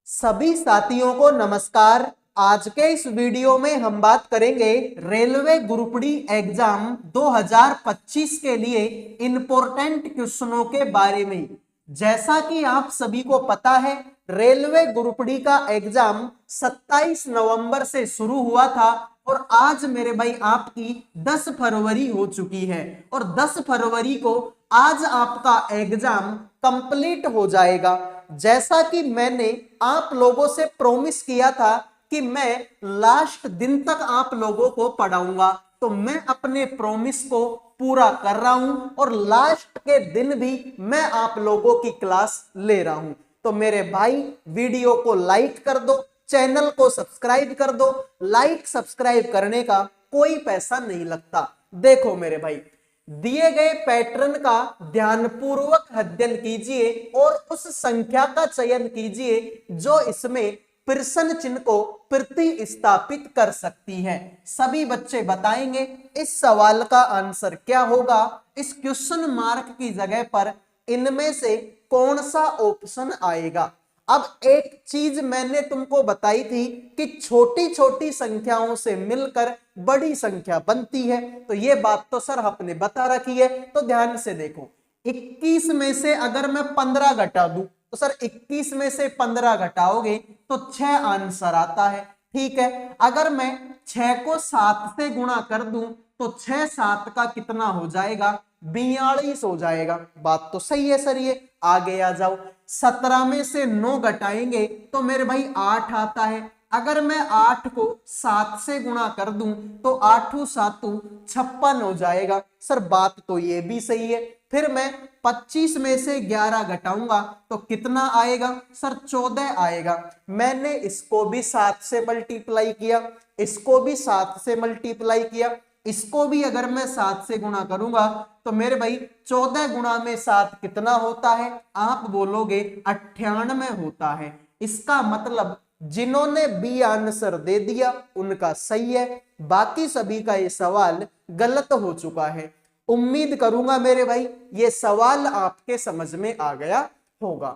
सभी साथियों को नमस्कार। आज के इस वीडियो में हम बात करेंगे रेलवे ग्रुप डी एग्जाम 2025 के लिए इंपॉर्टेंट क्वेश्चनों के बारे में। जैसा कि आप सभी को पता है, रेलवे ग्रुप डी का एग्जाम 27 नवंबर से शुरू हुआ था और आज मेरे भाई आपकी 10 फरवरी हो चुकी है और 10 फरवरी को आज आपका एग्जाम कंप्लीट हो जाएगा। जैसा कि मैंने आप लोगों से प्रॉमिस किया था कि मैं लास्ट दिन तक आप लोगों को पढ़ाऊंगा, तो मैं अपने प्रॉमिस को पूरा कर रहा हूं और लास्ट के दिन भी मैं आप लोगों की क्लास ले रहा हूं। तो मेरे भाई वीडियो को लाइक कर दो, चैनल को सब्सक्राइब कर दो। लाइक सब्सक्राइब करने का कोई पैसा नहीं लगता। देखो मेरे भाई, दिए गए पैटर्न का ध्यानपूर्वक अध्ययन कीजिए और उस संख्या का चयन कीजिए जो इसमें प्रश्न चिन्ह को प्रतिस्थापित कर सकती है। सभी बच्चे बताएंगे इस सवाल का आंसर क्या होगा। इस क्वेश्चन मार्क की जगह पर इनमें से कौन सा ऑप्शन आएगा। अब एक चीज मैंने तुमको बताई थी कि छोटी छोटी संख्याओं से मिलकर बड़ी संख्या बनती है, तो ये बात तो सर आपने बता रखी है। तो ध्यान से देखो, 21 में से अगर मैं 15 घटा दूं तो सर 21 में से 15 घटाओगे तो 6 आंसर आता है। ठीक है, अगर मैं 6 को 7 से गुणा कर दूं तो 6 7 का कितना हो जाएगा, 42 हो जाएगा। बात तो सही है सर। ये आगे आ जाओ, 17 में से 9 घटाएंगे तो मेरे भाई 8 आता है। अगर मैं 8 को 7 से गुणा कर दूं तो 8 7 56 हो जाएगा। सर बात तो ये भी सही है। फिर मैं 25 में से 11 घटाऊंगा तो कितना आएगा, सर 14 आएगा। मैंने इसको भी 7 से मल्टीप्लाई किया, इसको भी 7 से मल्टीप्लाई किया, इसको भी अगर मैं 7 से गुणा करूंगा तो मेरे भाई 14 गुणा में 7 कितना होता है, आप बोलोगे 98 होता है। इसका मतलब जिन्होंने बी आंसर दे दिया उनका सही है, बाकी सभी का ये सवाल गलत हो चुका है। उम्मीद करूंगा मेरे भाई ये सवाल आपके समझ में आ गया होगा।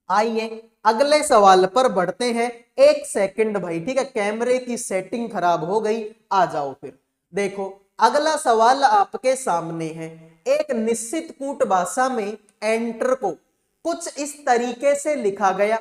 आइए अगले सवाल पर बढ़ते हैं। एक सेकंड भाई, ठीक है, कैमरे की सेटिंग खराब हो गई, आ जाओ फिर। देखो अगला सवाल आपके सामने है। एक निश्चित कूट भाषा में एंटर को कुछ इस तरीके से लिखा गया,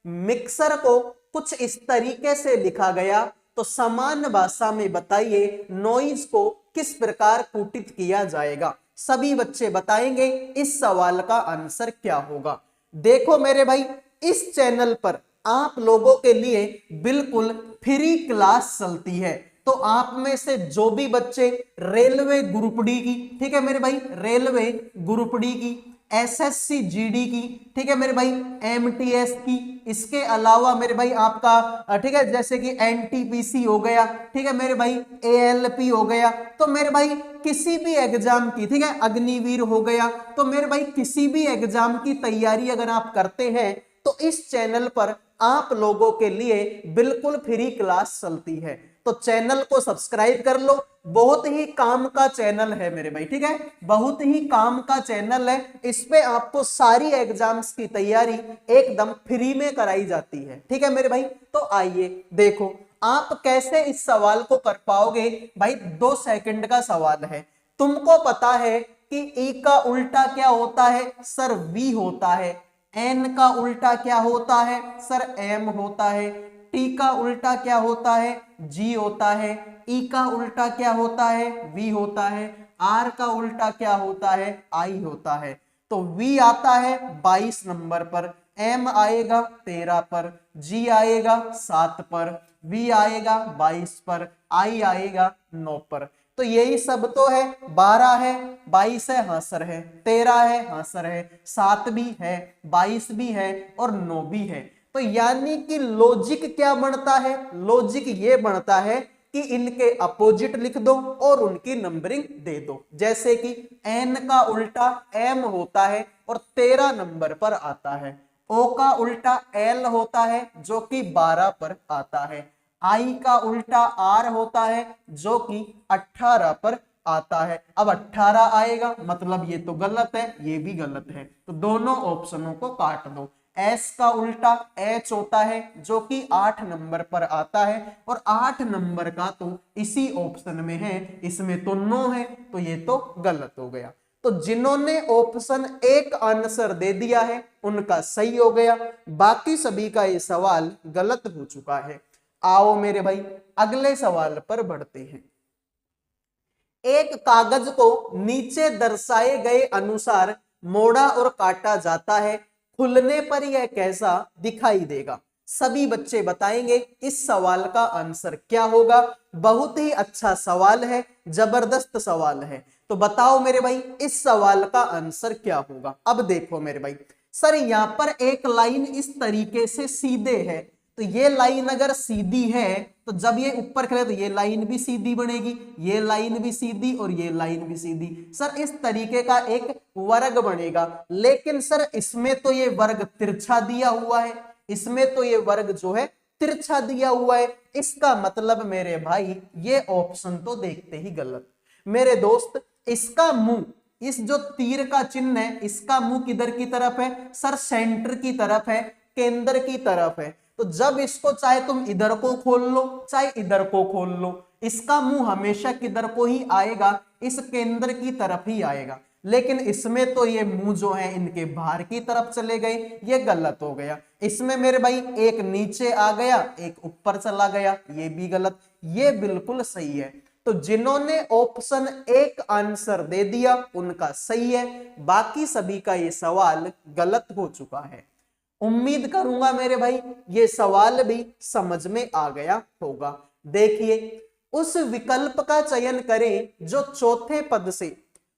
मिक्सर को कुछ इस तरीके से लिखा गया, तो समान भाषा में बताइए नॉइज को किस प्रकार कूटित किया जाएगा। सभी बच्चे बताएंगे इस सवाल का आंसर क्या होगा। देखो मेरे भाई, इस चैनल पर आप लोगों के लिए बिल्कुल फ्री क्लास चलती है। तो आप में से जो भी बच्चे रेलवे ग्रुप डी की, ठीक है मेरे भाई, रेलवे ग्रुप डी की, एसएससी जीडी की, ठीक है मेरे भाई, एमटीएस की, इसके अलावा मेरे भाई आपका ठीक है जैसे कि एनटीपीसी हो गया, ठीक है मेरे भाई, एएलपी हो गया, तो मेरे भाई किसी भी एग्जाम की, ठीक है, अग्निवीर हो गया, तो मेरे भाई किसी भी एग्जाम की तैयारी अगर आप करते हैं तो इस चैनल पर आप लोगों के लिए बिल्कुल फ्री क्लास चलती है। तो चैनल को सब्सक्राइब कर लो, बहुत ही काम का चैनल है मेरे भाई, ठीक है, बहुत ही काम का चैनल है। इस पे आपको सारी एग्जाम्स की तैयारी एकदम फ्री में कराई जाती है, ठीक है मेरे भाई। तो आइए देखो आप कैसे इस सवाल को कर पाओगे। भाई 2 सेकंड का सवाल है। तुमको पता है कि ई का उल्टा क्या होता है, सर वी होता है। एन का उल्टा क्या होता है, सर एम होता है। टी का उल्टा क्या होता है, जी होता है। ई का उल्टा क्या होता है, वी होता है। आर का उल्टा क्या होता है, आई होता है। तो वी आता है 22 नंबर पर, एम आएगा 13 पर, जी आएगा 7 पर, वी आएगा 22 पर, आई आएगा 9 पर। तो यही सब तो है। 12 है, 22 है, हाँ सर है, 13 है, हाँ सर है, 7 भी है, 22 भी है और 9 भी है। तो यानी कि लॉजिक क्या बनता है, लॉजिक ये बनता है कि इनके अपोजिट लिख दो और उनकी नंबरिंग दे दो। जैसे कि एन का उल्टा एम होता है और 13 नंबर पर आता है। ओ का उल्टा एल होता है जो कि 12 पर आता है। आई का उल्टा आर होता है जो कि 18 पर आता है। अब 18 आएगा मतलब ये तो गलत है, ये भी गलत है, तो दोनों ऑप्शनों को काट दो। एस का उल्टा एच होता है जो कि 8 नंबर पर आता है, और 8 नंबर का तो इसी ऑप्शन में है, इसमें तो नो है, तो ये तो गलत हो गया। तो जिन्होंने ऑप्शन एक आंसर दे दिया है उनका सही हो गया, बाकी सभी का ये सवाल गलत हो चुका है। आओ मेरे भाई अगले सवाल पर बढ़ते हैं। एक कागज को नीचे दर्शाए गए अनुसार मोड़ा और काटा जाता है, खुलने पर यह कैसा दिखाई देगा? सभी बच्चे बताएंगे इस सवाल का आंसर क्या होगा। बहुत ही अच्छा सवाल है, जबरदस्त सवाल है। तो बताओ मेरे भाई इस सवाल का आंसर क्या होगा। अब देखो मेरे भाई, सर यहां पर एक लाइन इस तरीके से सीधे है, तो ये लाइन अगर सीधी है तो जब ये ऊपर खड़े तो ये लाइन भी सीधी बनेगी, ये लाइन भी सीधी और ये लाइन भी सीधी। सर इस तरीके का एक वर्ग बनेगा, लेकिन सर इसमें तो ये वर्ग तिरछा दिया हुआ है, इसमें तो ये वर्ग जो है तिरछा दिया हुआ है। इसका मतलब मेरे भाई ये ऑप्शन तो देखते ही गलत। मेरे दोस्त इसका मुंह, इस जो तीर का चिन्ह है इसका मुंह किधर की तरफ है? सर सेंटर की तरफ है, केंद्र की तरफ है। तो जब इसको चाहे तुम इधर को खोल लो चाहे इधर को खोल लो, इसका मुंह हमेशा किधर को ही आएगा, इस केंद्र की तरफ ही आएगा। लेकिन इसमें तो ये मुंह जो है इनके बाहर की तरफ चले गए, ये गलत हो गया। इसमें मेरे भाई एक नीचे आ गया एक ऊपर चला गया, ये भी गलत, ये बिल्कुल सही है। तो जिन्होंने ऑप्शन एक आंसर दे दिया उनका सही है, बाकी सभी का ये सवाल गलत हो चुका है। उम्मीद करूंगा मेरे भाई ये सवाल भी समझ में आ गया होगा। देखिए उस विकल्प का चयन करें जो चौथे पद से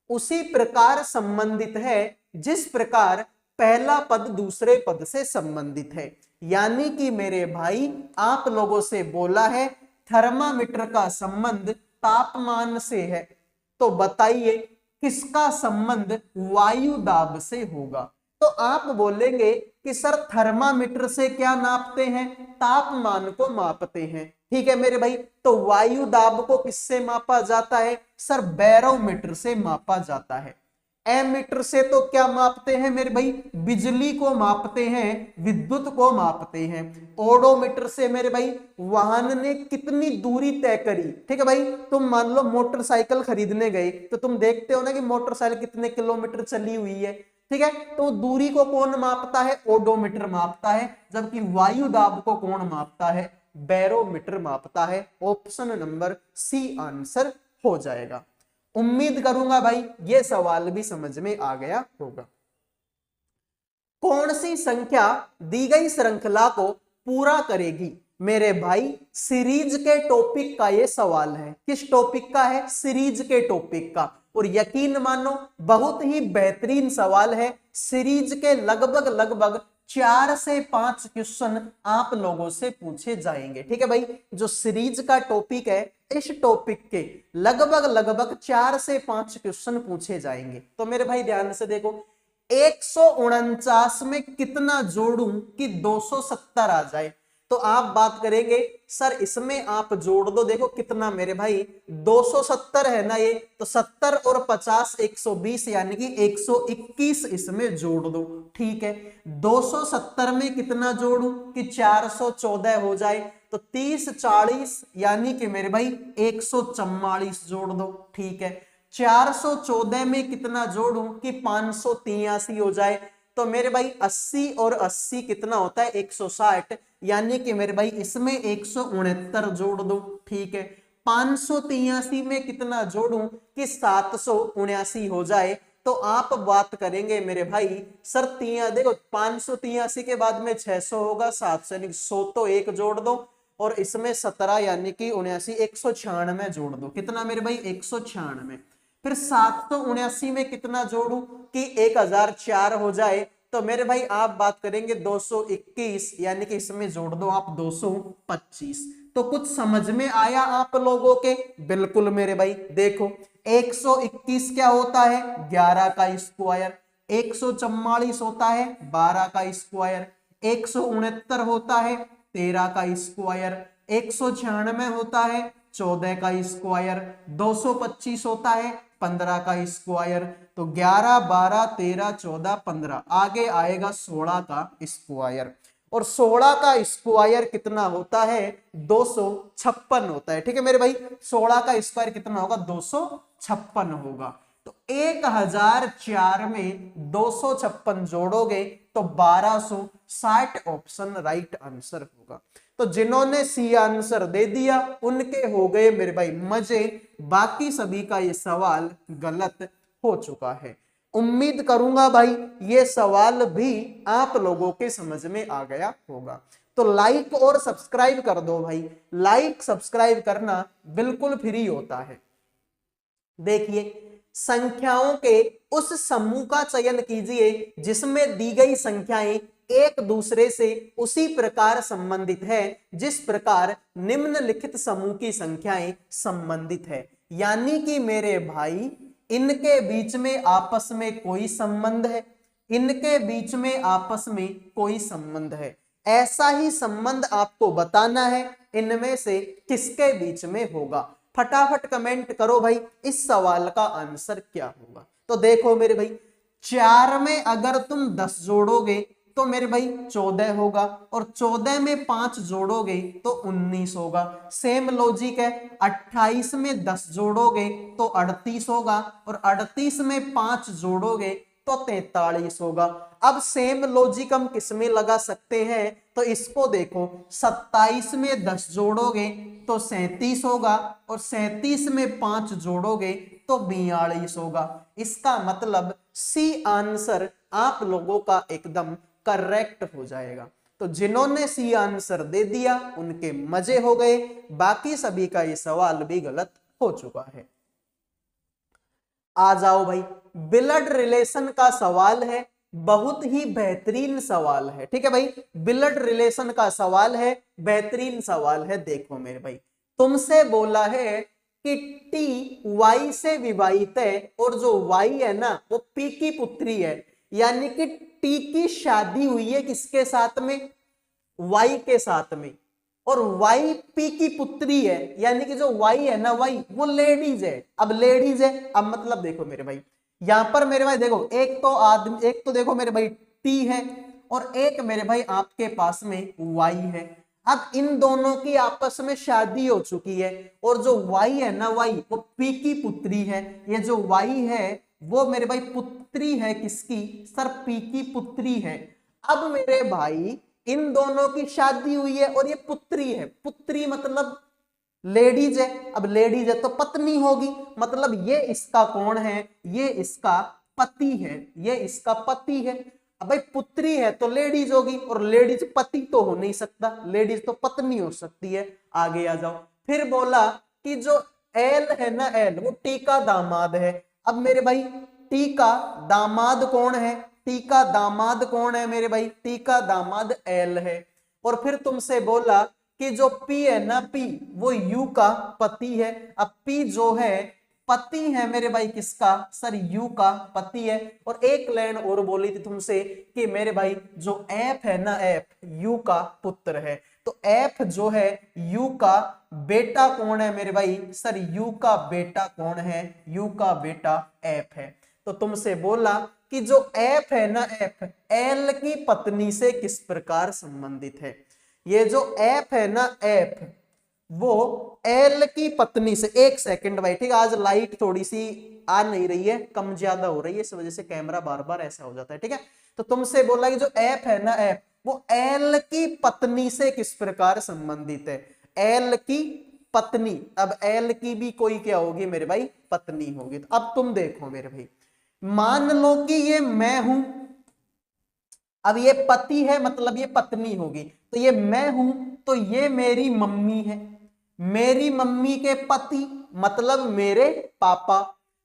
उसी प्रकार संबंधित है जिस प्रकार पहला पद दूसरे पद से संबंधित है। यानी कि मेरे भाई आप लोगों से बोला है थर्मामीटर का संबंध तापमान से है, तो बताइए किसका संबंध वायु दाब से होगा? तो आप बोलेंगे कि सर थर्मामीटर से क्या नापते हैं? तापमान को मापते हैं। ठीक है मेरे भाई, तो वायु दाब को किससे मापा जाता है? सर बैरोमीटर से मापा जाता है। एमीटर से तो क्या मापते हैं मेरे भाई? बिजली को मापते हैं, विद्युत को मापते हैं। ओडोमीटर से मेरे भाई वाहन ने कितनी दूरी तय करी। ठीक है भाई, तुम मान लो मोटरसाइकिल खरीदने गए तो तुम देखते हो ना कि मोटरसाइकिल कितने किलोमीटर चली हुई है। ठीक है, तो दूरी को कौन मापता है? ओडोमीटर मापता है। जबकि वायु दाब को कौन मापता है? बैरोमीटर मापता है। ऑप्शन नंबर सी आंसर हो जाएगा। उम्मीद करूंगा भाई ये सवाल भी समझ में आ गया होगा। कौन सी संख्या दी गई श्रृंखला को पूरा करेगी? मेरे भाई सीरीज के टॉपिक का ये सवाल है। किस टॉपिक का है? सीरीज के टॉपिक का। और यकीन मानो बहुत ही बेहतरीन सवाल है। सीरीज के लगभग 4 से 5 क्वेश्चन आप लोगों से पूछे जाएंगे। ठीक है भाई, जो सीरीज का टॉपिक है इस टॉपिक के लगभग 4 से 5 क्वेश्चन पूछे जाएंगे। तो मेरे भाई ध्यान से देखो, 149 में कितना जोड़ूं कि 270 आ जाए? तो आप बात करेंगे सर इसमें आप जोड़ दो, देखो कितना मेरे भाई 270 है ना ये, तो 70 और 50 120 यानी कि 121 इसमें जोड़ दो। ठीक है, 270 में कितना जोड़ूं कि 414 हो जाए? तो 30 40 यानी कि मेरे भाई 144 जोड़ दो। ठीक है, 414 में कितना जोड़ूं कि 583 हो जाए? तो मेरे भाई 80 और 80 कितना होता है? 160, यानी कि मेरे भाई इसमें 169 जोड़ दो। ठीक है, 583 में कितना जोड़ूं कि 779 हो जाए? तो आप बात करेंगे मेरे भाई सर देखो 583 के बाद में 600 होगा, 700 यानी 100 तो एक जोड़ दो, और इसमें 17 यानी कि 79 196 जोड़ दो। कितना मेरे भाई? 196। फिर 779 में कितना जोड़ू कि 1004 हो जाए? तो मेरे भाई आप बात करेंगे 221 यानी कि इसमें जोड़ दो आप 225। तो कुछ समझ में आया आप लोगों के? बिल्कुल मेरे भाई, देखो 121 क्या होता है? 11 का स्क्वायर। 144 होता है 12 का स्क्वायर। 169 होता है 13 का स्क्वायर। 196 होता है 14 का स्क्वायर। 225 होता है 15 का स्क्वायर। तो 11, 12, 13, 14, 15, आगे आएगा 16 का स्क्वायर, और 16 का स्क्वायर कितना होता है? 256 होता है। ठीक है मेरे भाई, 16 का स्क्वायर कितना होगा? 256 होगा। तो 1004 में 256 जोड़ोगे तो 1260 ऑप्शन राइट आंसर होगा। तो जिन्होंने सी आंसर दे दिया उनके हो गए मेरे भाई मजे, बाकी सभी का ये सवाल गलत हो चुका है। उम्मीद करूंगा भाई ये सवाल भी आप लोगों के समझ में आ गया होगा। तो लाइक और सब्सक्राइब कर दो भाई, लाइक सब्सक्राइब करना बिल्कुल फ्री होता है। देखिए, संख्याओं के उस समूह का चयन कीजिए जिसमें दी गई संख्याएं एक दूसरे से उसी प्रकार संबंधित है जिस प्रकार निम्नलिखित समूह की संख्याएं संबंधित है। यानी कि मेरे भाई इनके बीच में आपस में कोई संबंध है, इनके बीच में आपस में कोई संबंध है। ऐसा ही संबंध आपको बताना है इनमें से किसके बीच में होगा। फटाफट कमेंट करो भाई इस सवाल का आंसर क्या होगा। तो देखो मेरे भाई, 4 में अगर तुम 10 जोड़ोगे तो मेरे भाई 14 होगा, और 14 में 5 जोड़ोगे तो 19 होगा। सेम लॉजिक है, 28 में 10 जोड़ोगे तो 38 होगा, और 38 में 5 जोड़ोगे तो 43 होगा। अब सेम लॉजिक हम किसमें लगा सकते हैं? तो इसको देखो, 27 में 10 जोड़ोगे तो 37 होगा, और 37 में 5 जोड़ोगे तो 42 होगा। इसका मतलब सी आंसर आप लोगों का एकदम करेक्ट हो जाएगा। तो जिन्होंने सी आंसर दे दिया उनके मजे हो गए, बाकी सभी का ये सवाल भी गलत हो चुका है। आ जाओ भाई, ब्लड रिलेशन का सवाल है, बहुत ही बेहतरीन सवाल है। ठीक है भाई, ब्लड रिलेशन का सवाल है, बेहतरीन सवाल है। देखो मेरे भाई, तुमसे बोला है कि टी वाई से विवाहित है और जो वाई है ना वो पी की पुत्री है, यानी कि टी की शादी हुई है किसके साथ में? वाई के साथ में, और वाई पी की पुत्री है, यानी कि जो वाई है ना वाई वो लेडीज है। अब लेडीज है, अब मतलब देखो मेरे भाई, यहां पर मेरे भाई देखो एक तो आदमी, एक तो देखो मेरे भाई टी है, और एक मेरे भाई आपके पास में वाई है। अब इन दोनों की आपस में शादी हो चुकी है, और जो वाई है ना वाई वो पी की पुत्री है। ये जो वाई है वो मेरे भाई पुत्री है किसकी? सर पी की पुत्री है। अब मेरे भाई इन दोनों की शादी हुई है और ये पुत्री है, पुत्री मतलब लेडीज है। अब लेडीज है तो पत्नी होगी, मतलब ये इसका कौन है? ये इसका पति है, ये इसका पति है। अब भाई पुत्री है तो लेडीज होगी, और लेडीज पति तो हो नहीं सकता, लेडीज तो पत्नी हो सकती है। आगे आ जाओ, फिर बोला कि जो एल है ना एल वो टी का दामाद है। अब मेरे भाई टी का दामाद कौन है? टी का दामाद कौन है मेरे भाई? टी का दामाद एल है। और फिर तुमसे बोला कि जो पी है ना पी वो यू का पति है। अब पी जो है पति है मेरे भाई किसका? सर यू का पति है। और एक लाइन और बोली थी तुमसे कि मेरे भाई जो एफ है ना एफ यू का पुत्र है। तो एफ जो है यू का बेटा कौन है मेरे भाई? सर यू का बेटा कौन है? यू का बेटा एफ है। तो तुमसे बोला कि जो एफ है ना एफ एल की पत्नी से किस प्रकार संबंधित है। ये जो एफ है ना एफ वो एल की पत्नी से, एक सेकंड भाई ठीक है, आज लाइट थोड़ी सी आ नहीं रही है, कम ज्यादा हो रही है, इस वजह से कैमरा बार बार ऐसा हो जाता है। ठीक है, तो तुमसे बोला कि जो एफ है ना एफ वो एल की पत्नी से किस प्रकार संबंधित है? एल की पत्नी। अब एल की भी कोई क्या होगी मेरे भाई? पत्नी होगी। तो अब तुम देखो मेरे भाई, मान लो कि ये मैं हूं, अब ये पति है मतलब ये पत्नी होगी, तो ये मैं हूं तो ये मेरी मम्मी है, मेरी मम्मी के पति मतलब मेरे पापा,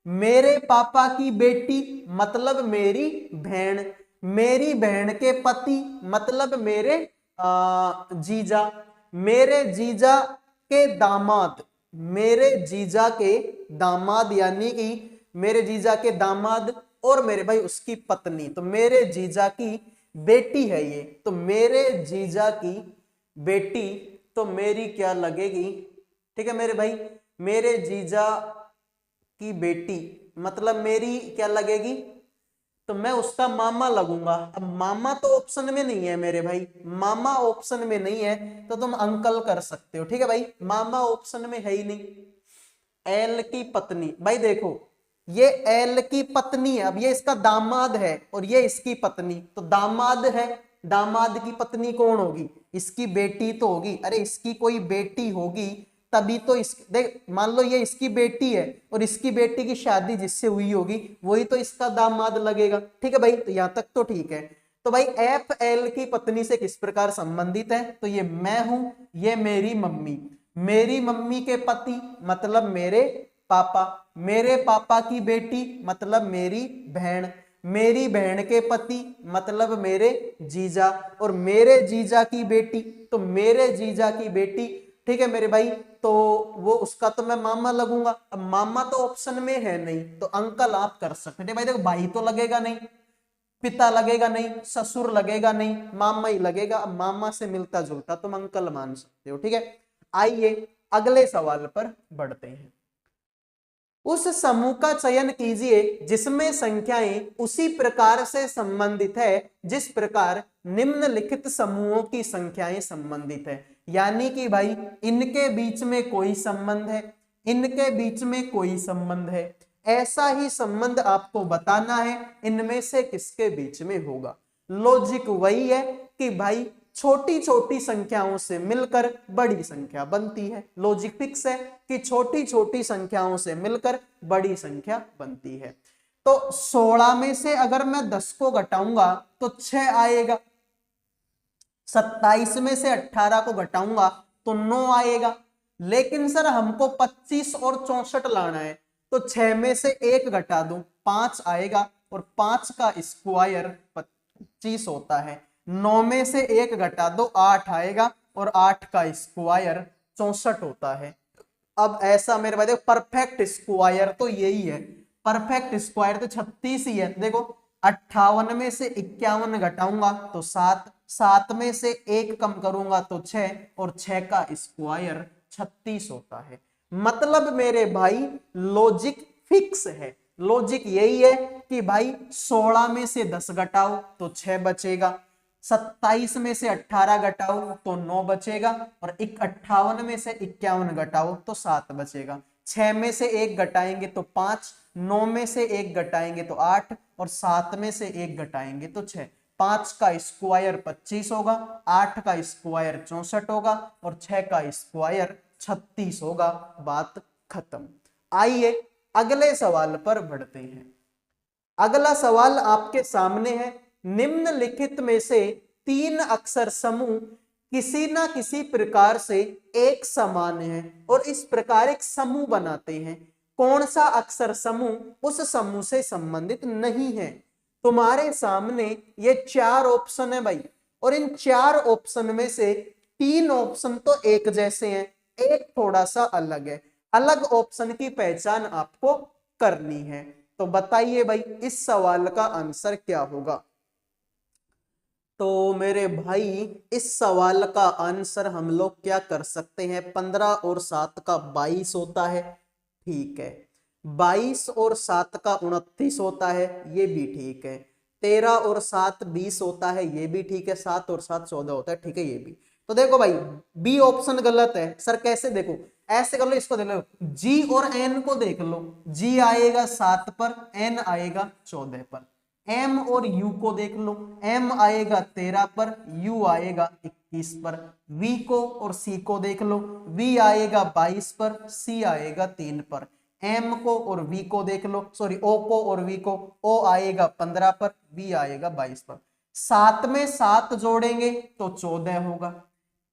मेरे पापा की बेटी मतलब मेरी बहन, मेरी बहन के पति मतलब मेरे जीजा, मेरे जीजा के दामाद, मेरे जीजा के दामाद यानी कि मेरे जीजा के दामाद और मेरे भाई उसकी पत्नी, तो मेरे जीजा की बेटी है ये, तो मेरे जीजा की बेटी तो मेरी क्या लगेगी? ठीक है मेरे भाई, मेरे जीजा की बेटी मतलब मेरी क्या लगेगी, तो मैं उसका मामा लगूंगा। अब मामा तो ऑप्शन में नहीं है मेरे भाई, मामा ऑप्शन में नहीं है तो तुम अंकल कर सकते हो, ठीक है भाई, मामा ऑप्शन में है ही नहीं। एल की पत्नी, भाई देखो ये एल की पत्नी है, अब ये इसका दामाद है और ये इसकी पत्नी, तो दामाद है, दामाद की पत्नी कौन होगी, इसकी बेटी तो होगी। अरे इसकी कोई बेटी होगी तभी तो इस, देख मान लो ये इसकी बेटी है और इसकी बेटी की शादी जिससे हुई होगी वही तो इसका दामाद लगेगा, ठीक है भाई, तो यहां तक तो ठीक है। तो भाई एफ एल की पत्नी से किस प्रकार संबंधित है, तो ये मैं हूं, ये मेरी मम्मी, मेरी मम्मी के पति मतलब मेरे पापा, मेरे पापा की बेटी मतलब मेरी बहन, मेरी बहन के पति मतलब मेरे जीजा, और मेरे जीजा की बेटी तो मेरे जीजा की बेटी, ठीक है मेरे भाई, तो वो उसका तो मैं मामा लगूंगा। अब मामा तो ऑप्शन में है नहीं तो अंकल आप कर सकते हैं भाई। देखो भाई तो लगेगा नहीं, पिता लगेगा नहीं, ससुर लगेगा नहीं, मामा ही लगेगा। अब मामा से मिलता जुलता तुम अंकल मान सकते हो, ठीक है। आइए अगले सवाल पर बढ़ते हैं। उस समूह का चयन कीजिए जिसमें संख्याएं उसी प्रकार से संबंधित है जिस प्रकार निम्नलिखित समूहों की संख्याएं संबंधित है। यानी कि भाई इनके बीच में कोई संबंध है, इनके बीच में कोई संबंध है, ऐसा ही संबंध आपको बताना है इनमें से किसके बीच में होगा। लॉजिक वही है कि भाई छोटी छोटी संख्याओं से मिलकर बड़ी संख्या बनती है। लॉजिक फिक्स है कि छोटी छोटी संख्याओं से मिलकर बड़ी संख्या बनती है। तो 16 में से अगर मैं 10 को घटाऊंगा तो 6 आएगा, 27 में से 18 को घटाऊंगा तो 9 आएगा। लेकिन सर हमको 25 और 64 लाना है, तो 6 में से 1 घटा दूं 5 आएगा, और 5 का स्क्वायर 25 होता है। 9 में से 1 घटा दो 8 आएगा, और 8 का स्क्वायर 64 होता है। अब ऐसा मेरे भाई देखो परफेक्ट स्क्वायर तो यही है, परफेक्ट स्क्वायर तो 36 ही है। देखो 58 में से 51 घटाऊंगा तो 7, 7 में से 1 कम करूंगा तो 6, और 6 का स्क्वायर 36 होता है। मतलब मेरे भाई लॉजिक फिक्स है, लॉजिक यही है कि भाई 16 में से 10 घटाओ तो 6 बचेगा, 27 में से 18 घटाओ तो 9 बचेगा, और 58 में से 51 घटाओ तो 7 बचेगा। 6 में से 1 घटाएंगे तो 5, 9 में से 1 घटाएंगे तो 8, और 7 में से 1 घटाएंगे तो 6। 5 का स्क्वायर 25 होगा, 8 का स्क्वायर 64 होगा, और 6 का स्क्वायर 36 होगा। बात खत्म। आइए अगले सवाल पर बढ़ते हैं। अगला सवाल आपके सामने है, निम्नलिखित में से 3 अक्षर समूह किसी ना किसी प्रकार से एक समान है और इस प्रकार एक समूह बनाते हैं। कौन सा अक्षर समूह उस समूह से संबंधित नहीं है। तुम्हारे सामने ये 4 ऑप्शन है भाई, और इन 4 ऑप्शन में से 3 ऑप्शन तो एक जैसे हैं, एक थोड़ा सा अलग है। अलग ऑप्शन की पहचान आपको करनी है। तो बताइए भाई इस सवाल का आंसर क्या होगा। तो मेरे भाई इस सवाल का आंसर हम लोग क्या कर सकते हैं, 15 और 7 का 22 होता है, ठीक है। 22 और 7 का 29 होता है, ये भी ठीक है। 13 और 7 20 होता है, ये भी ठीक है। 7 और 7 14 होता है, ठीक है ये भी। तो देखो भाई बी ऑप्शन गलत है। सर कैसे, देखो ऐसे कर लो, इसको देख लो, जी और एन को देख लो, जी आएगा 7 पर, एन आएगा 14 पर। एम और यू को देख लो, एम आएगा 13 पर, यू आएगा 21 पर। वी को और सी को देख लो, वी आएगा 22 पर, सी आएगा 3 पर। एम को और वी को देख लो, सॉरी ओ को और वी को, ओ आएगा 15 पर, वी आएगा 22 पर। 7 में 7 जोड़ेंगे तो 14 होगा,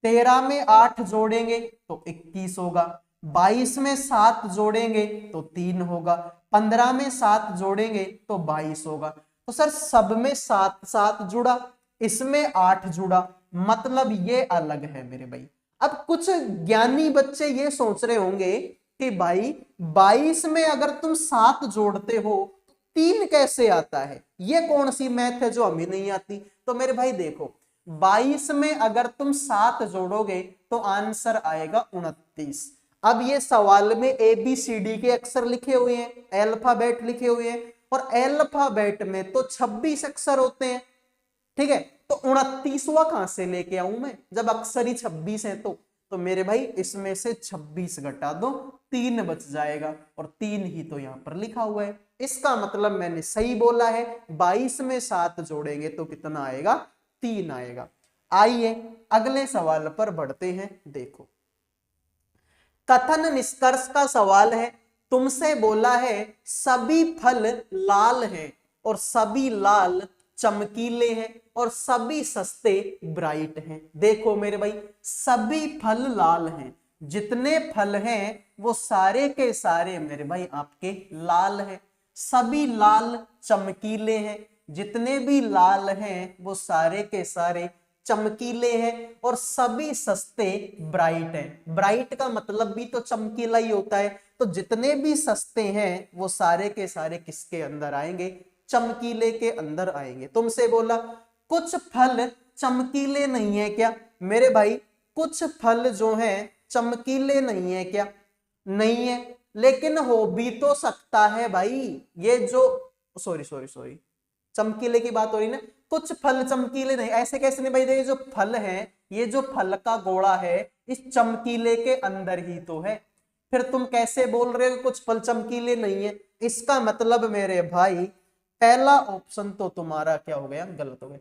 13 में 8 जोड़ेंगे तो 21 होगा, 22 में 7 जोड़ेंगे तो 3 होगा, 15 में 7 जोड़ेंगे तो 22 होगा। तो सर सब में 7 7 जुड़ा, इसमें 8 जुड़ा, मतलब ये अलग है मेरे भाई। अब कुछ ज्ञानी बच्चे ये सोच रहे होंगे कि भाई 22 में अगर तुम 7 जोड़ते हो तो 3 कैसे आता है, ये कौन सी मैथ है जो हमें नहीं आती। तो मेरे भाई देखो 22 में अगर तुम 7 जोड़ोगे तो आंसर आएगा 29, अब ये सवाल में ABCD के अक्षर लिखे हुए हैं, अल्फाबेट लिखे हुए हैं, और अल्फाबेट में तो 26 अक्षर होते हैं, ठीक है। तो 29वां कहां से लेके आऊं मैं, जब अक्षर ही 26 है तो मेरे भाई इसमें से 26 घटा दो, 3 बच जाएगा, और 3 ही तो यहां पर लिखा हुआ है। इसका मतलब मैंने सही बोला है। 22 में 7 जोड़ेंगे तो कितना आएगा, 3 आएगा। आइए अगले सवाल पर बढ़ते हैं। देखो, कथन निष्कर्ष का सवाल है। तुमसे बोला है सभी फल लाल हैं और सभी लाल चमकीले हैं और सभी सस्ते ब्राइट हैं। देखो मेरे भाई, सभी फल लाल हैं, जितने फल हैं वो सारे के सारे मेरे भाई आपके लाल हैं। सभी लाल चमकीले हैं, जितने भी लाल हैं वो सारे के सारे चमकीले हैं, और सभी सस्ते ब्राइट हैं। ब्राइट का मतलब भी तो चमकीला ही होता है, तो जितने भी सस्ते हैं वो सारे के सारे किसके अंदर आएंगे, चमकीले के अंदर आएंगे। तुमसे बोला कुछ फल चमकीले नहीं है क्या, मेरे भाई कुछ फल जो हैं चमकीले नहीं है क्या, नहीं है, लेकिन हो भी तो सकता है भाई। ये जो सॉरी चमकीले की बात हो रही ना, कुछ फल चमकीले नहीं, ऐसे कैसे नहीं भाई, ये जो फल है, ये जो फल का गोला है इस चमकीले के अंदर ही तो है, फिर तुम कैसे बोल रहे हो कुछ फल चमकीले नहीं है। इसका मतलब मेरे भाई पहला ऑप्शन तो तुम्हारा क्या हो गया, गलत हो गया।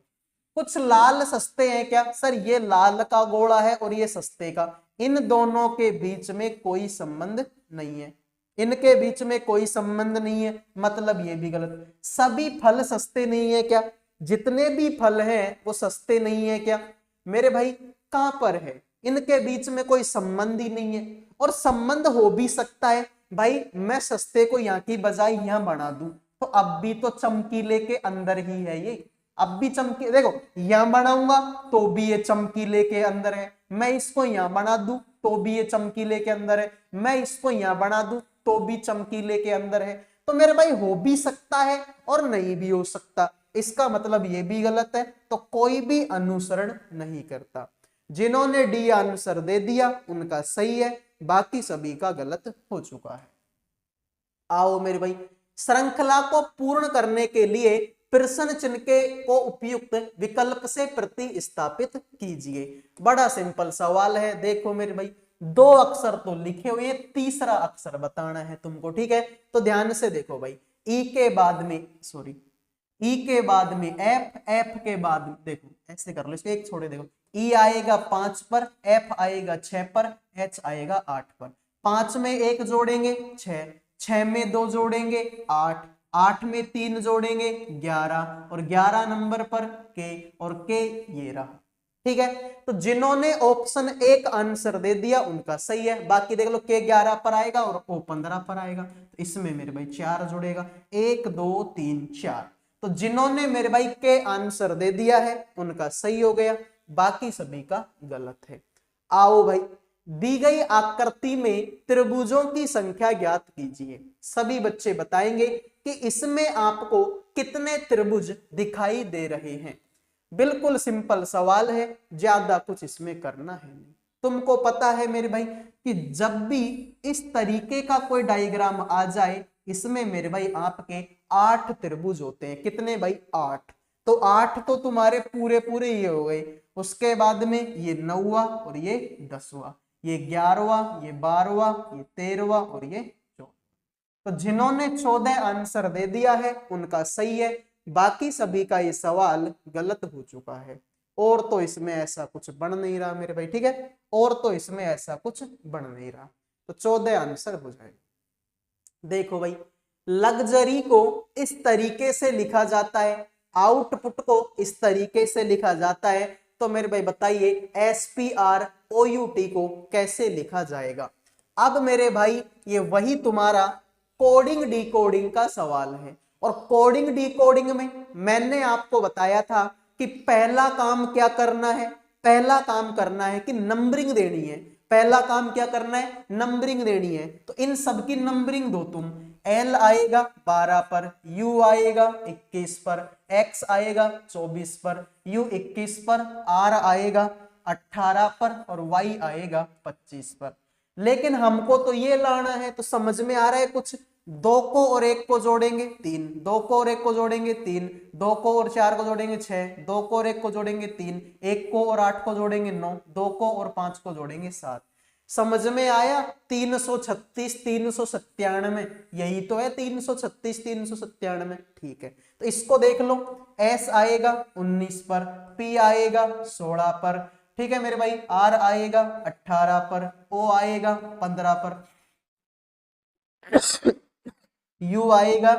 कुछ लाल सस्ते हैं क्या, सर ये लाल का गोला है और ये सस्ते का, इन दोनों के बीच में कोई संबंध नहीं है, इनके बीच में कोई संबंध नहीं है, मतलब ये भी गलत। सभी फल सस्ते नहीं है क्या, जितने भी फल हैं वो सस्ते नहीं है क्या, मेरे भाई कहां पर है, इनके बीच में कोई संबंध ही नहीं है। और संबंध हो भी सकता है भाई, मैं सस्ते को यहाँ की बजाय यहाँ बना दूं तो अब भी तो चमकीले के अंदर ही है ये, अब भी चमकी, देखो यहां बनाऊंगा तो भी ये चमकीले के अंदर है, मैं इसको यहां बना दूं तो भी ये चमकीले के अंदर है, मैं इसको यहां बना दूं तो भी चमकीले के अंदर है। तो मेरे भाई हो भी सकता है और नहीं भी हो सकता, इसका मतलब ये भी गलत है, तो कोई भी अनुसरण नहीं करता। जिन्होंने डी आंसर दे दिया उनका सही है, बाकी सभी का गलत हो चुका है। आओ मेरे भाई, श्रृंखला को पूर्ण करने के लिए प्रश्न चिन्ह के को उपयुक्त विकल्प से प्रतिस्थापित कीजिए। बड़ा सिंपल सवाल है। देखो मेरे भाई, 2 अक्षर तो लिखे हुए हैं, तीसरा अक्षर बताना है तुमको, ठीक है। तो ध्यान से देखो भाई, ई के बाद में ई के बाद में एफ के बाद में, देखो ऐसे कर लो, इसको एक छोड़े, देखो ई आएगा 5 पर, एफ आएगा 6 पर, एच आएगा 8 पर। 5 में 1 जोड़ेंगे 6, 6 में 2 जोड़ेंगे 8, 8 में 3 जोड़ेंगे 11, और 11 नंबर पर के, और के ये रहा, ठीक है। तो जिन्होंने ऑप्शन 1 आंसर दे दिया उनका सही है, बाकी देख लो के 11 पर आएगा और ओ 15 पर आएगा, तो इसमें मेरे भाई 4 जुड़ेगा, 1 2 3 4। तो जिन्होंने मेरे भाई के आंसर दे दिया है उनका सही हो गया, बाकी सभी का गलत है। आओ भाई, दी गई आकृति में त्रिभुजों की संख्या ज्ञात कीजिए। सभी बच्चे बताएंगे कि इसमें आपको कितने त्रिभुज दिखाई दे रहे हैं। बिल्कुल सिंपल सवाल है, ज्यादा कुछ इसमें करना है नहीं। तुमको पता है मेरे भाई कि जब भी इस तरीके का कोई डायग्राम आ जाए, इसमें मेरे भाई आपके 8 त्रिभुज होते हैं। कितने भाई, 8। तो 8 तो तुम्हारे पूरे पूरे ये हो गए, उसके बाद में ये 9वां और ये 10वां, ये 11वां, ये 12वां, ये 13वां और ये 14। तो जिन्होंने 14 आंसर दे दिया है उनका सही है, बाकी सभी का ये सवाल गलत हो चुका है। और तो इसमें ऐसा कुछ बन नहीं रहा मेरे भाई, ठीक है, और तो इसमें ऐसा कुछ बन नहीं रहा, तो 14 आंसर हो जाएगा। देखो भाई, लग्जरी को इस तरीके से लिखा जाता है, आउटपुट को इस तरीके से लिखा जाता है, तो मेरे भाई बताइए SPROUT को कैसे लिखा जाएगा। अब मेरे भाई ये वही तुम्हारा कोडिंग डिकोडिंग का सवाल है, और कोडिंग डिकोडिंग में मैंने आपको बताया था कि पहला काम क्या करना है, पहला काम करना है कि नंबरिंग देनी है। पहला काम क्या करना है, नंबरिंग देनी है। तो इन सब की नंबरिंग दो तुम, L आएगा 12 पर, U आएगा 21 पर, X आएगा 24 पर, U 21 पर, R आएगा 18 पर और Y आएगा 25 पर। लेकिन हमको तो ये लाना है, तो समझ में आ रहा है कुछ। 2 को और 1 को जोड़ेंगे 3, 2 को और 1 को जोड़ेंगे 3, 2 को और 4 को जोड़ेंगे 6, 2 को और 1 को जोड़ेंगे 3, 1 को और 8 को जोड़ेंगे 9, 2 को और 5 को जोड़ेंगे 7। समझ में आया? 336 397, यही तो है 336 397। ठीक है, तो इसको देख लो। S आएगा 19 पर, P आएगा 16 पर, ठीक है मेरे भाई, R आएगा 18 पर, O आएगा 15 पर, U आएगा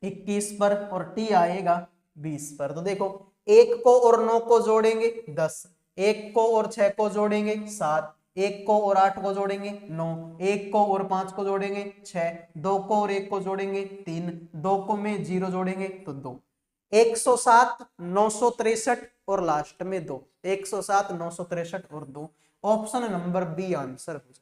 21 पर और T आएगा 20 पर। तो देखो 1 को और 9 को जोड़ेंगे 10, 1 को और 6 को जोड़ेंगे 7, 1 को और 8 को जोड़ेंगे 9, 1 को और 5 को जोड़ेंगे 6, 2 को और 1 को जोड़ेंगे 3, 2 को में 0 जोड़ेंगे तो 2, 107 963 और लास्ट में 2, 107 963 और 2। ऑप्शन नंबर बी आंसर हो जाएगा।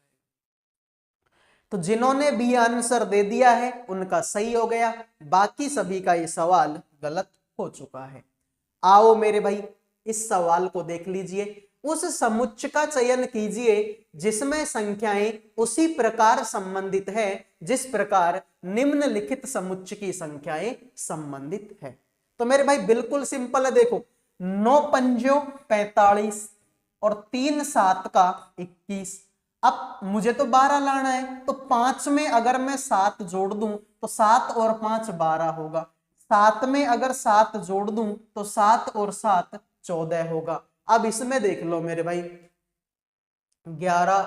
तो जिन्होंने बी आंसर दे दिया है उनका सही हो गया, बाकी सभी का ये सवाल गलत हो चुका है। आओ मेरे भाई इस सवाल को देख लीजिए। उस समुच्चय का चयन कीजिए जिसमें संख्याएं उसी प्रकार संबंधित है जिस प्रकार निम्नलिखित समुच्चय की संख्याएं संबंधित है। तो मेरे भाई बिल्कुल सिंपल है, देखो 9 पंजों 45 और 3 7 का 21। अब मुझे तो 12 लाना है, तो 5 में अगर मैं 7 जोड़ दूं तो 7 और 5 12 होगा, 7 में अगर 7 जोड़ दूं तो 7 और 7 14 होगा। अब इसमें देख लो मेरे भाई 11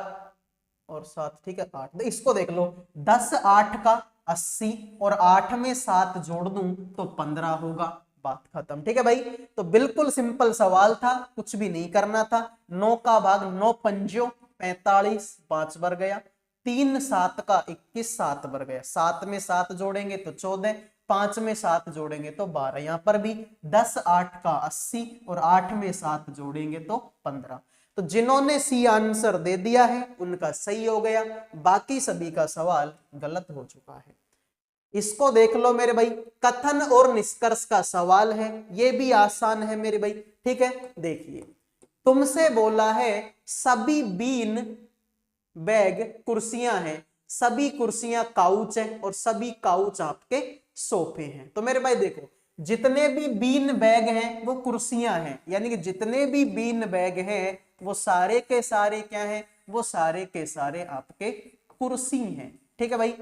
और 7, ठीक है 8, तो इसको देख लो 10 8 का 80 और 8 में 7 जोड़ दूं तो 15 होगा, बात खत्म। ठीक है भाई, तो बिल्कुल सिंपल सवाल था, कुछ भी नहीं करना था। 9 का भाग 9 पंजों 45, 5 बर गया, 3 7 का 21, 7 बर गया, 7 में 7 जोड़ेंगे तो 14, 5 में 7 जोड़ेंगे तो 12। यहां पर भी 10 8 का 80 और 8 में 7 जोड़ेंगे तो 15। तो जिन्होंने सी आंसर दे दिया है उनका सही हो गया, बाकी सभी का सवाल गलत हो चुका है। इसको देख लो मेरे भाई, कथन और निष्कर्ष का सवाल है, ये भी आसान है मेरे भाई। ठीक है, देखिए तुमसे बोला है सभी बीन बैग कुर्सियां हैं, सभी कुर्सियां काउच हैं और सभी काउच आपके सोफे हैं। तो मेरे भाई देखो जितने भी बीन बैग हैं वो कुर्सियां हैं, यानी कि जितने भी बीन बैग हैं वो सारे के सारे क्या हैं, वो सारे के सारे आपके कुर्सी हैं। ठीक है भाई,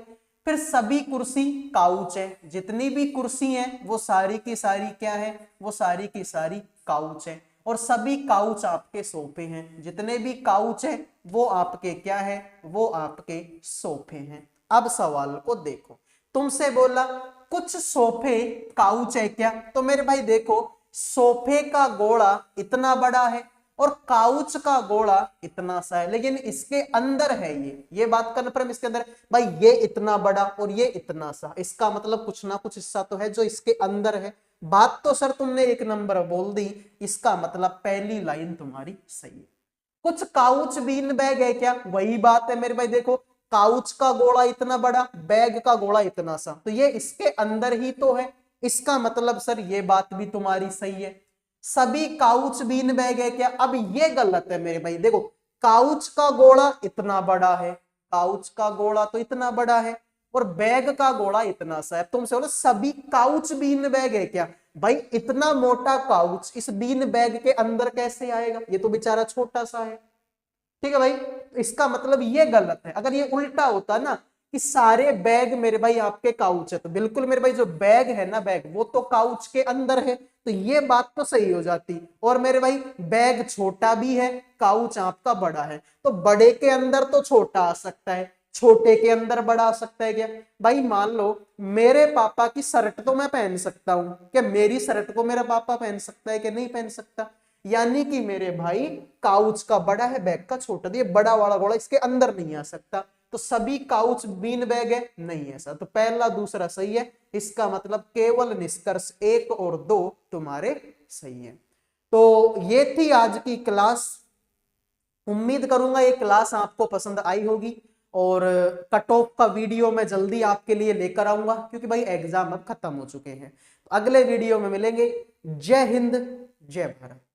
फिर सभी कुर्सी काउच है, जितनी भी कुर्सी हैं वो सारी की सारी क्या है, वो सारी की सारी काउच है, और सभी काउच आपके सोफे हैं, जितने भी काउच हैं वो आपके क्या है, वो आपके सोफे हैं। अब सवाल को देखो, तुमसे बोला कुछ सोफे काउच है क्या, तो मेरे भाई देखो सोफे का गोला इतना बड़ा है और काउच का गोला इतना सा है, लेकिन इसके अंदर है ये बात कन्फर्म, इसके अंदर भाई ये इतना बड़ा और ये इतना सा, इसका मतलब कुछ ना कुछ हिस्सा तो है जो इसके अंदर है। बात तो सर तुमने एक नंबर बोल दी, इसका मतलब पहली लाइन तुम्हारी सही है। कुछ काउच बीन बैग है क्या, वही बात है मेरे भाई, देखो काउच का गोला इतना बड़ा, बैग का गोला इतना सा, तो ये इसके अंदर ही तो है, इसका मतलब सर ये बात भी तुम्हारी सही है। सभी काउच बीन बैग है क्या, अब ये गलत है मेरे भाई, देखो काउच का गोला इतना बड़ा है, काउच का गोला तो इतना बड़ा है और बैग का गोला इतना सा है, तुमसे बोलो सभी काउच बीन बैग है क्या, भाई इतना मोटा काउच इस बीन बैग के अंदर कैसे आएगा, ये तो बेचारा छोटा सा है। ठीक है भाई, इसका मतलब ये गलत है। अगर ये उल्टा होता ना कि सारे बैग मेरे भाई आपके काउच है, तो बिल्कुल मेरे भाई जो बैग है ना, बैग वो तो काउच के अंदर है, तो ये बात तो सही हो जाती। और मेरे भाई बैग छोटा भी है, काउच आपका बड़ा है, तो बड़े के अंदर तो छोटा आ सकता है, छोटे के अंदर बड़ा आ सकता है क्या, भाई मान लो मेरे पापा की शर्ट तो मैं पहन सकता हूं, क्या मेरी शर्ट को मेरा पापा पहन सकता है कि नहीं पहन सकता, यानी कि मेरे भाई काउच का बड़ा है, बैग का छोटा, ये बड़ा वाला घोड़ा इसके अंदर नहीं आ सकता, तो सभी काउच बीन बैग है, नहीं है सर, तो पहला दूसरा सही है, इसका मतलब केवल निष्कर्ष 1 और 2 तुम्हारे सही है। तो ये थी आज की क्लास, उम्मीद करूंगा ये क्लास आपको पसंद आई होगी, और कट ऑफ का वीडियो मैं जल्दी आपके लिए लेकर आऊंगा, क्योंकि भाई एग्जाम अब खत्म हो चुके हैं। तो अगले वीडियो में मिलेंगे। जय हिंद, जय भारत।